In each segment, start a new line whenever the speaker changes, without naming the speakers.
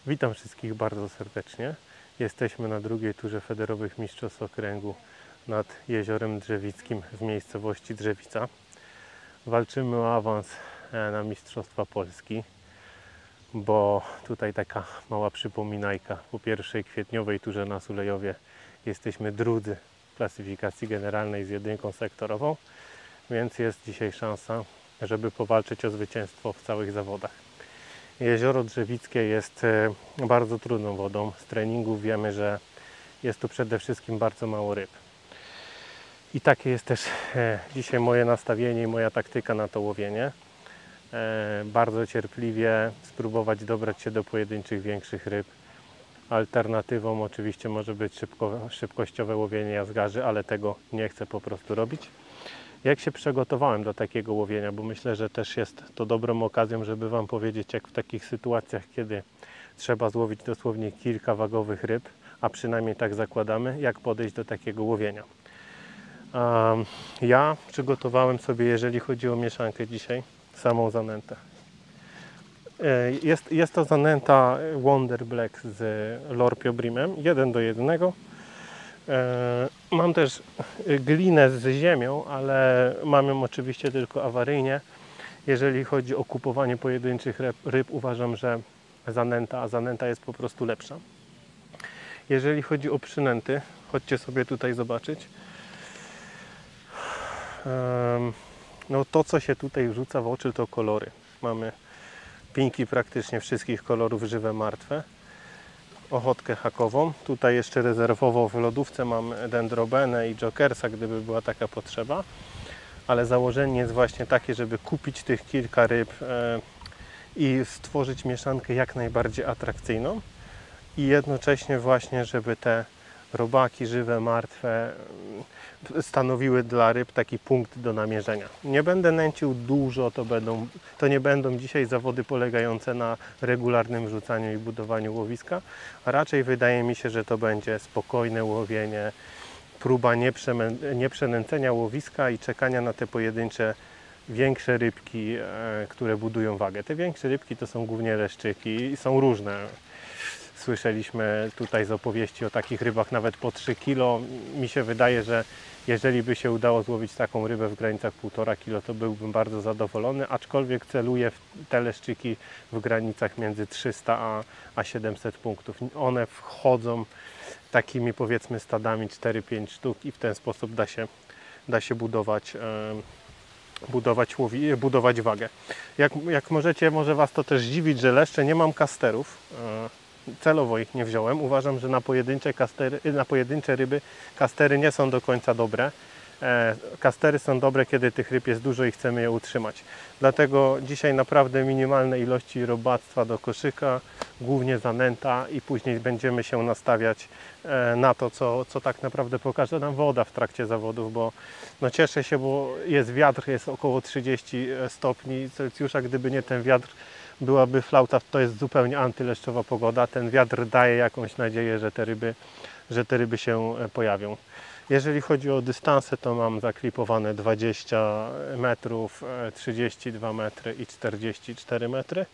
Witam wszystkich bardzo serdecznie. Jesteśmy na drugiej turze Federowych Mistrzostw Okręgu nad Jeziorem Drzewickim w miejscowości Drzewica. Walczymy o awans na Mistrzostwa Polski, bo tutaj taka mała przypominajka. Po pierwszej kwietniowej turze na Sulejowie jesteśmy drudzy w klasyfikacji generalnej z jedynką sektorową, więc jest dzisiaj szansa, żeby powalczyć o zwycięstwo w całych zawodach. Jezioro Drzewickie jest bardzo trudną wodą. Z treningów wiemy, że jest tu przede wszystkim bardzo mało ryb. I takie jest też dzisiaj moje nastawienie i moja taktyka na to łowienie. Bardzo cierpliwie spróbować dobrać się do pojedynczych, większych ryb. Alternatywą oczywiście może być szybkościowe łowienie jazgarzy, ale tego nie chcę po prostu robić. Jak się przygotowałem do takiego łowienia, bo myślę, że też jest to dobrą okazją, żeby Wam powiedzieć, jak w takich sytuacjach, kiedy trzeba złowić dosłownie kilka wagowych ryb, a przynajmniej tak zakładamy, jak podejść do takiego łowienia. Ja przygotowałem sobie, jeżeli chodzi o mieszankę dzisiaj, samą zanętę. Jest to zanęta Wonder Black z Lorpiobrimem, 1:1. Mam też glinę z ziemią, ale mam ją oczywiście tylko awaryjnie. Jeżeli chodzi o kupowanie pojedynczych ryb, uważam, że zanęta jest po prostu lepsza. Jeżeli chodzi o przynęty, chodźcie sobie tutaj zobaczyć. No to, co się tutaj rzuca w oczy, to kolory. Mamy pinki praktycznie wszystkich kolorów, żywe, martwe. Ochotkę hakową. Tutaj jeszcze rezerwowo w lodówce mam dendrobenę i jokersa, gdyby była taka potrzeba. Ale założenie jest właśnie takie, żeby kupić tych kilka ryb i stworzyć mieszankę jak najbardziej atrakcyjną. I jednocześnie właśnie, żeby te robaki żywe, martwe stanowiły dla ryb taki punkt do namierzenia. Nie będę nęcił dużo, to nie będą dzisiaj zawody polegające na regularnym rzucaniu i budowaniu łowiska, a raczej wydaje mi się, że to będzie spokojne łowienie, próba nieprzenęcenia łowiska i czekania na te pojedyncze większe rybki, które budują wagę. Te większe rybki to są głównie leszczyki i są różne. Słyszeliśmy tutaj z opowieści o takich rybach nawet po 3 kg. Mi się wydaje, że jeżeli by się udało złowić taką rybę w granicach 1,5 kg, to byłbym bardzo zadowolony, aczkolwiek celuję w te leszczyki w granicach między 300 a 700 punktów. One wchodzą takimi, powiedzmy, stadami 4-5 sztuk i w ten sposób da się budować wagę. Jak możecie, może Was to też dziwić, że leszcze nie mam kasterów. Celowo ich nie wziąłem. Uważam, że na pojedyncze ryby kastery nie są do końca dobre. Kastery są dobre, kiedy tych ryb jest dużo i chcemy je utrzymać. Dlatego dzisiaj naprawdę minimalne ilości robactwa do koszyka, głównie zanęta, i później będziemy się nastawiać na to, co tak naprawdę pokaże nam woda w trakcie zawodów, bo no cieszę się, bo jest wiatr, jest około 30 stopni Celsjusza. Gdyby nie ten wiatr, byłaby flauta. To jest zupełnie antyleszczowa pogoda. Ten wiatr daje jakąś nadzieję, że te ryby się pojawią. Jeżeli chodzi o dystanse, to mam zaklipowane 20 metrów, 32 metry i 44 metry.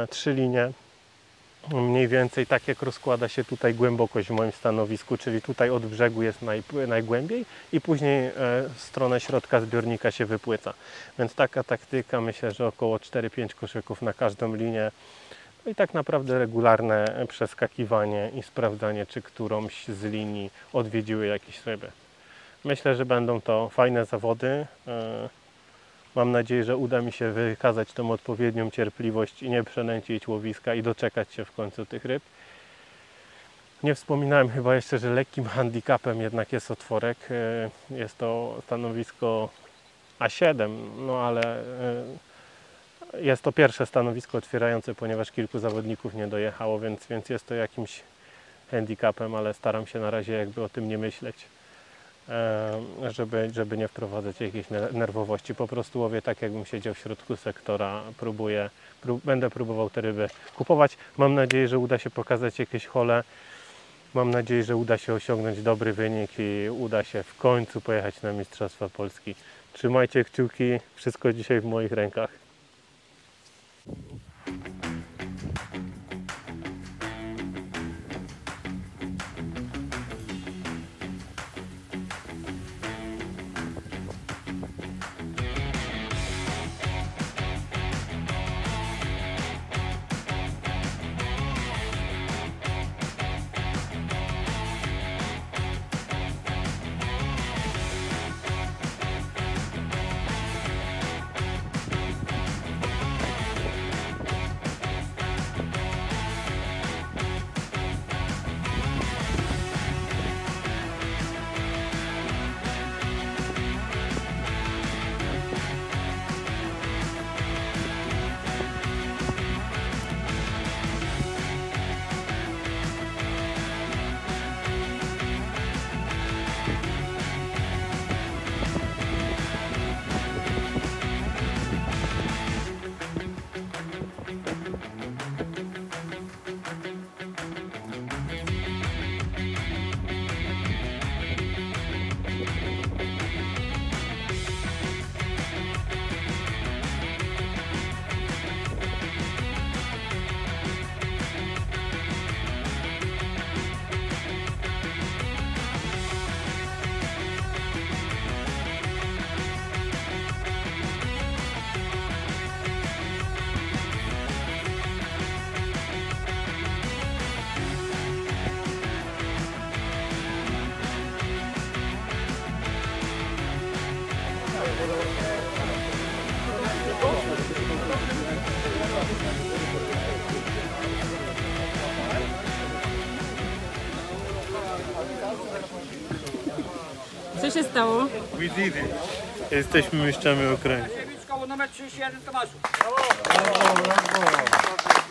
3 linie. Mniej więcej tak jak rozkłada się tutaj głębokość w moim stanowisku, czyli tutaj od brzegu jest najgłębiej i później stronę środka zbiornika się wypłyca. Więc taka taktyka, myślę, że około 4-5 koszyków na każdą linię. I tak naprawdę regularne przeskakiwanie i sprawdzanie, czy którąś z linii odwiedziły jakieś ryby. Myślę, że będą to fajne zawody. Mam nadzieję, że uda mi się wykazać tą odpowiednią cierpliwość i nie przenęcić łowiska i doczekać się w końcu tych ryb. Nie wspominałem chyba jeszcze, że lekkim handicapem jednak jest otworek. Jest to stanowisko A7, no ale jest to pierwsze stanowisko otwierające, ponieważ kilku zawodników nie dojechało, więc jest to jakimś handicapem, ale staram się na razie jakby o tym nie myśleć, żeby nie wprowadzać jakiejś nerwowości. Po prostu łowię tak, jakbym siedział w środku sektora, będę próbował te ryby kupować. Mam nadzieję, że uda się pokazać jakieś hole. Mam nadzieję, że uda się osiągnąć dobry wynik i uda się w końcu pojechać na Mistrzostwa Polski. Trzymajcie kciuki, wszystko dzisiaj w moich rękach.
Co się stało?
We did it. Jesteśmy mistrzami okręgu.
Numer 31 Tomaszu.
Brawo, brawo.